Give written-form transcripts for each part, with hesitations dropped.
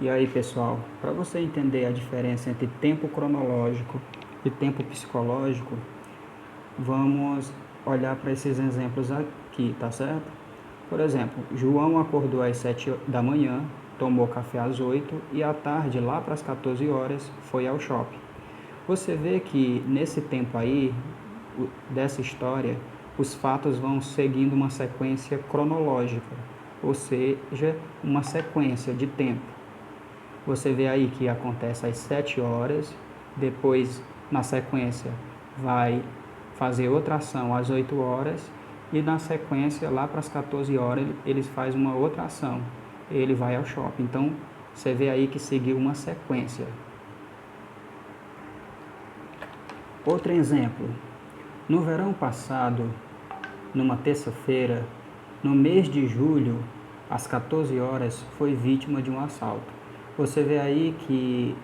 E aí, pessoal, para você entender a diferença entre tempo cronológico e tempo psicológico, vamos olhar para esses exemplos aqui, tá certo? Por exemplo, João acordou às 7 da manhã, tomou café às 8 e à tarde, lá para as 14 horas, foi ao shopping. Você vê que nesse tempo aí, dessa história, os fatos vão seguindo uma sequência cronológica, ou seja, uma sequência de tempo. Você vê aí que acontece às 7 horas, depois, na sequência, vai fazer outra ação às 8 horas e na sequência, lá para as 14 horas, eles fazem uma outra ação. Ele vai ao shopping. Então, você vê aí que seguiu uma sequência. Outro exemplo. No verão passado, numa terça-feira, no mês de julho, às 14 horas, foi vítima de um assalto. Você vê aí que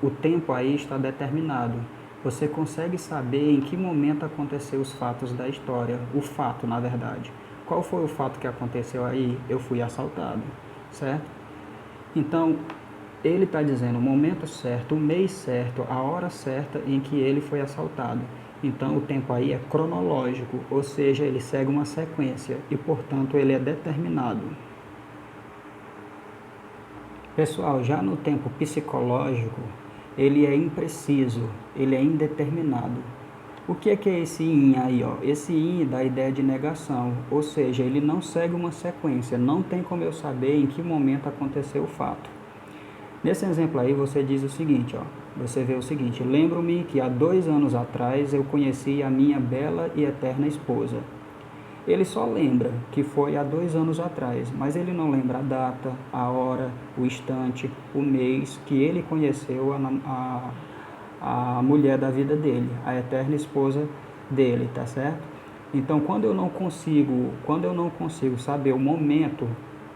o tempo aí está determinado. Você consegue saber em que momento aconteceu os fatos da história, o fato, na verdade. Qual foi o fato que aconteceu aí? Eu fui assaltado, certo? Então, ele está dizendo o momento certo, o mês certo, a hora certa em que ele foi assaltado. Então, o tempo aí é cronológico, ou seja, ele segue uma sequência e, portanto, ele é determinado. Pessoal, já no tempo psicológico, ele é impreciso, ele é indeterminado. O que é esse in aí? Ó? Esse in dá a ideia de negação, ou seja, ele não segue uma sequência, não tem como eu saber em que momento aconteceu o fato. Nesse exemplo aí você diz o seguinte, ó, você vê o seguinte: lembro-me que há 2 anos atrás eu conheci a minha bela e eterna esposa. Ele só lembra que foi há 2 anos atrás, mas ele não lembra a data, a hora, o instante, o mês que ele conheceu a mulher da vida dele, a eterna esposa dele, tá certo? Então, quando eu não consigo saber o momento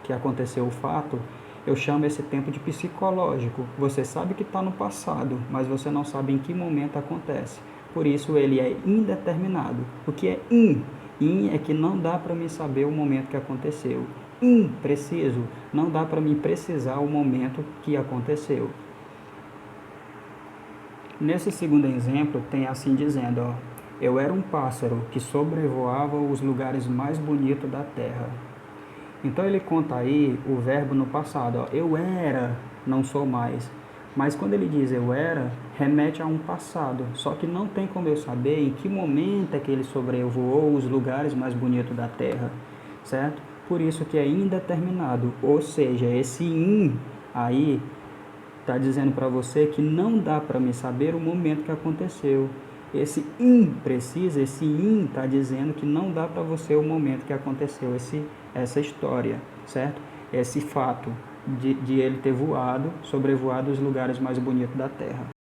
que aconteceu o fato, eu chamo esse tempo de psicológico. Você sabe que está no passado, mas você não sabe em que momento acontece. Por isso ele é indeterminado. O que é in? In é que não dá para mim saber o momento que aconteceu. Impreciso, não dá para mim precisar o momento que aconteceu. Nesse segundo exemplo tem assim dizendo, ó, eu era um pássaro que sobrevoava os lugares mais bonitos da terra. Então ele conta aí o verbo no passado, ó, eu era, não sou mais. Mas quando ele diz eu era, remete a um passado. Só que não tem como eu saber em que momento é que ele sobrevoou os lugares mais bonitos da terra, certo? Por isso que é indeterminado, ou seja, esse in aí está dizendo para você que não dá para me saber o momento que aconteceu. Esse impreciso, esse in está dizendo que não dá para você o momento que aconteceu essa história, certo? Esse fato de ele ter voado, sobrevoado os lugares mais bonitos da Terra.